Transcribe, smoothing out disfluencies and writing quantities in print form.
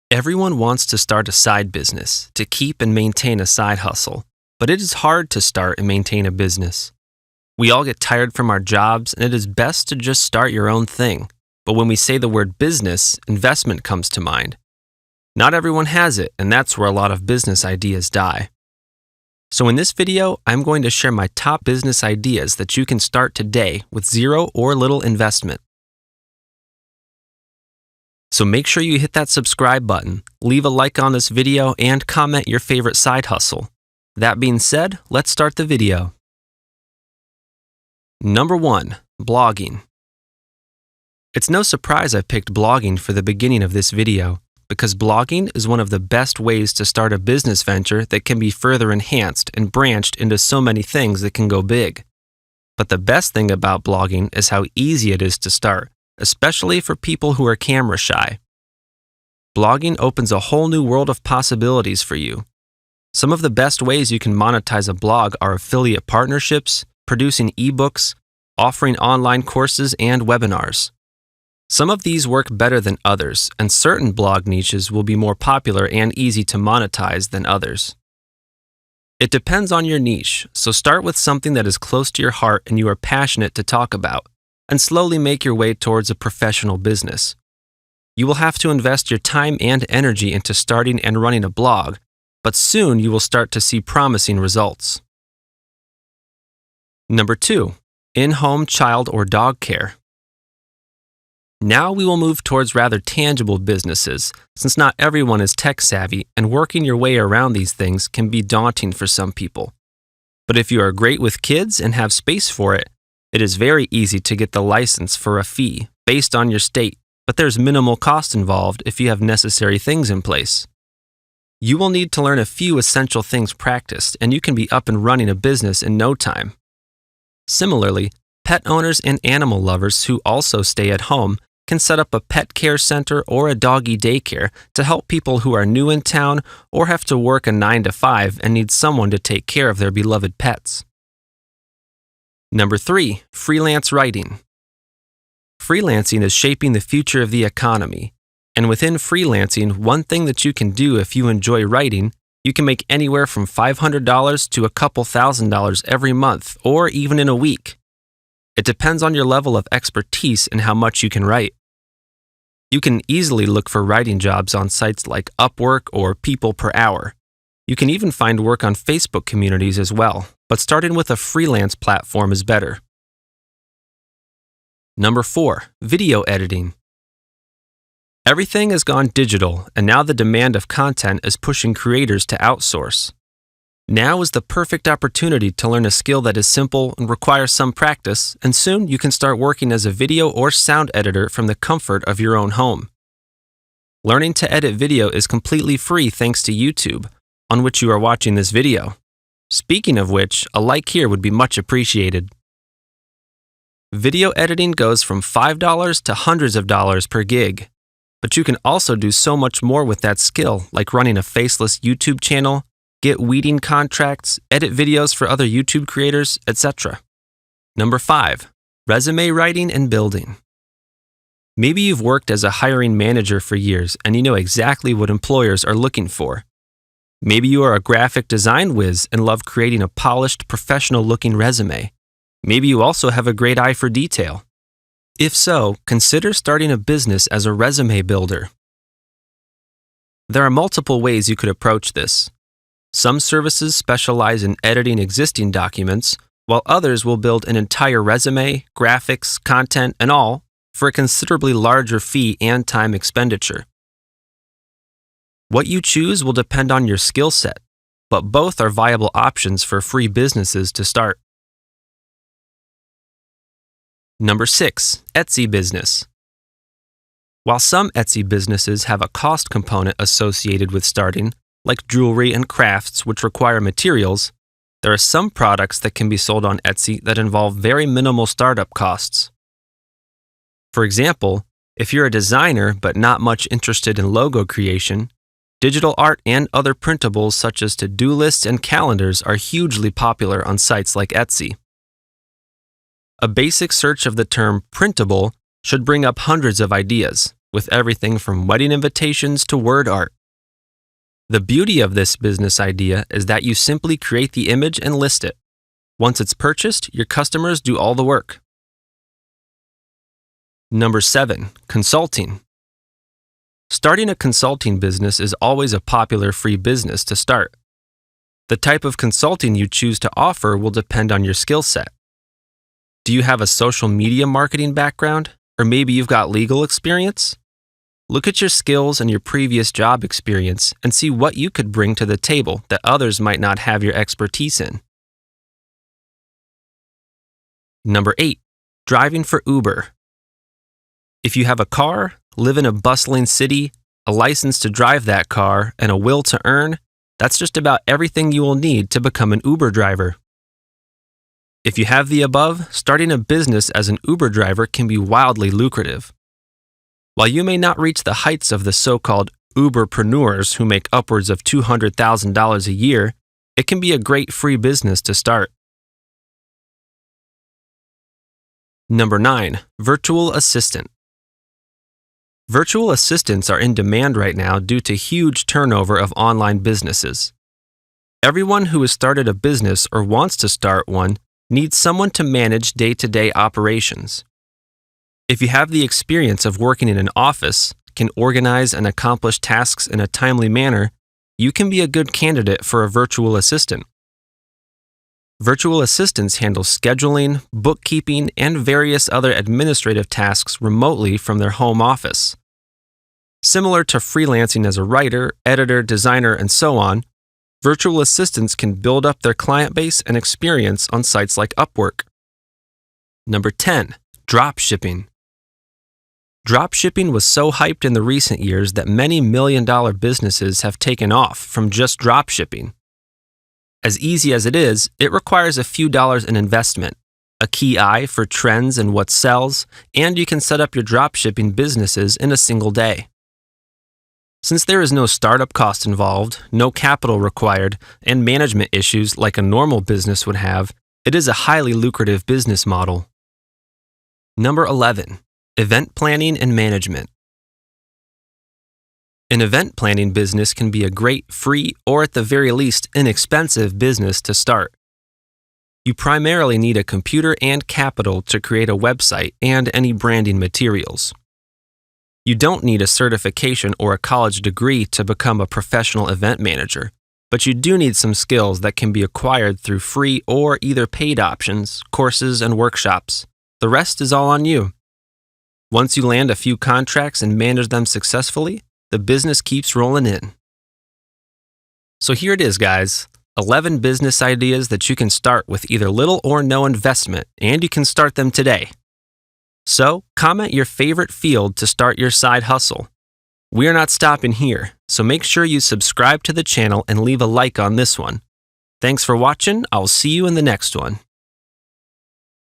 Everyone wants to start a side business to keep and maintain a side hustle, but it is hard to start and maintain a business. We all get tired from our jobs, and it is best to just start your own thing. But when we say the word business, investment comes to mind. Not everyone has it, and that's where a lot of business ideas die. So in this video, I'm going to share my top business ideas that you can start today with zero or little investment. So make sure you hit that subscribe button, leave a like on this video, and comment your favorite side hustle. That being said, let's start the video. Number 1. Blogging. It's no surprise I picked blogging for the beginning of this video, because blogging is one of the best ways to start a business venture that can be further enhanced and branched into so many things that can go big. But the best thing about blogging is how easy it is to start, especially for people who are camera shy. Blogging opens a whole new world of possibilities for you. Some of the best ways you can monetize a blog are affiliate partnerships, producing ebooks, offering online courses, and webinars. Some of these work better than others, and certain blog niches will be more popular and easy to monetize than others. It depends on your niche, so start with something that is close to your heart and you are passionate to talk about, and slowly make your way towards a professional business. You will have to invest your time and energy into starting and running a blog, but soon you will start to see promising results. Number 2. In-home child or dog care. Now we will move towards rather tangible businesses, since not everyone is tech savvy and working your way around these things can be daunting for some people. But if you are great with kids and have space for it, it is very easy to get the license for a fee based on your state, but there's minimal cost involved if you have necessary things in place. You will need to learn a few essential things practiced, and you can be up and running a business in no time. Similarly, pet owners and animal lovers who also stay at home can set up a pet care center or a doggy daycare to help people who are new in town or have to work a 9 to 5 and need someone to take care of their beloved pets. Number 3. Freelance writing. Freelancing is shaping the future of the economy, and within freelancing, one thing that you can do if you enjoy writing, you can make anywhere from $500 to a couple $1,000s every month or even in a week. It depends on your level of expertise and how much you can write. You can easily look for writing jobs on sites like Upwork or People Per Hour. You can even find work on Facebook communities as well, but starting with a freelance platform is better. Number 4. Video editing. Everything has gone digital, and now the demand of content is pushing creators to outsource. Now is the perfect opportunity to learn a skill that is simple and requires some practice, and soon you can start working as a video or sound editor from the comfort of your own home. Learning to edit video is completely free thanks to YouTube, on which you are watching this video. Speaking of which, a like here would be much appreciated. Video editing goes from $5 to hundreds of dollars per gig, but you can also do so much more with that skill, like running a faceless YouTube channel, get weeding contracts, edit videos for other YouTube creators, etc. Number 5. Resume writing and building. Maybe you've worked as a hiring manager for years and you know exactly what employers are looking for. Maybe you are a graphic design whiz and love creating a polished, professional-looking resume. Maybe you also have a great eye for detail. If so, consider starting a business as a resume builder. There are multiple ways you could approach this. Some services specialize in editing existing documents, while others will build an entire resume, graphics, content, and all for a considerably larger fee and time expenditure. What you choose will depend on your skill set, but both are viable options for free businesses to start. Number 6. Etsy business. While some Etsy businesses have a cost component associated with starting, like jewelry and crafts which require materials, there are some products that can be sold on Etsy that involve very minimal startup costs. For example, if you're a designer but not much interested in logo creation, digital art and other printables such as to-do lists and calendars are hugely popular on sites like Etsy. A basic search of the term printable should bring up hundreds of ideas, with everything from wedding invitations to word art. The beauty of this business idea is that you simply create the image and list it. Once it's purchased, your customers do all the work. Number 7, consulting. Starting a consulting business is always a popular free business to start. The type of consulting you choose to offer will depend on your skill set. Do you have a social media marketing background? Or maybe you've got legal experience? Look at your skills and your previous job experience and see what you could bring to the table that others might not have your expertise in. Number 8, driving for Uber. If you have a car, live in a bustling city, a license to drive that car, and a will to earn, that's just about everything you will need to become an Uber driver. If you have the above, starting a business as an Uber driver can be wildly lucrative. While you may not reach the heights of the so-called Uberpreneurs who make upwards of $200,000 a year, it can be a great free business to start. Number 9, virtual assistant. Virtual assistants are in demand right now due to huge turnover of online businesses. Everyone who has started a business or wants to start one needs someone to manage day-to-day operations. If you have the experience of working in an office, can organize and accomplish tasks in a timely manner, you can be a good candidate for a virtual assistant. Virtual assistants handle scheduling, bookkeeping, and various other administrative tasks remotely from their home office. Similar to freelancing as a writer, editor, designer, and so on, virtual assistants can build up their client base and experience on sites like Upwork. Number 10, drop shipping. Drop shipping was so hyped in the recent years that many million-dollar businesses have taken off from just drop shipping. As easy as it is, it requires a few dollars in investment, a key eye for trends and what sells, and you can set up your drop shipping businesses in a single day. Since there is no startup cost involved, no capital required, and management issues like a normal business would have, it is a highly lucrative business model. Number 11, event planning and management. An event planning business can be a great free or at the very least inexpensive business to start. You primarily need a computer and capital to create a website and any branding materials. You don't need a certification or a college degree to become a professional event manager, but you do need some skills that can be acquired through free or either paid options, courses, and workshops. The rest is all on you. Once you land a few contracts and manage them successfully, the business keeps rolling in. So here it is, guys. 11 business ideas that you can start with either little or no investment, and you can start them today. So, comment your favorite field to start your side hustle. We are not stopping here, so make sure you subscribe to the channel and leave a like on this one. Thanks for watching. I'll see you in the next one.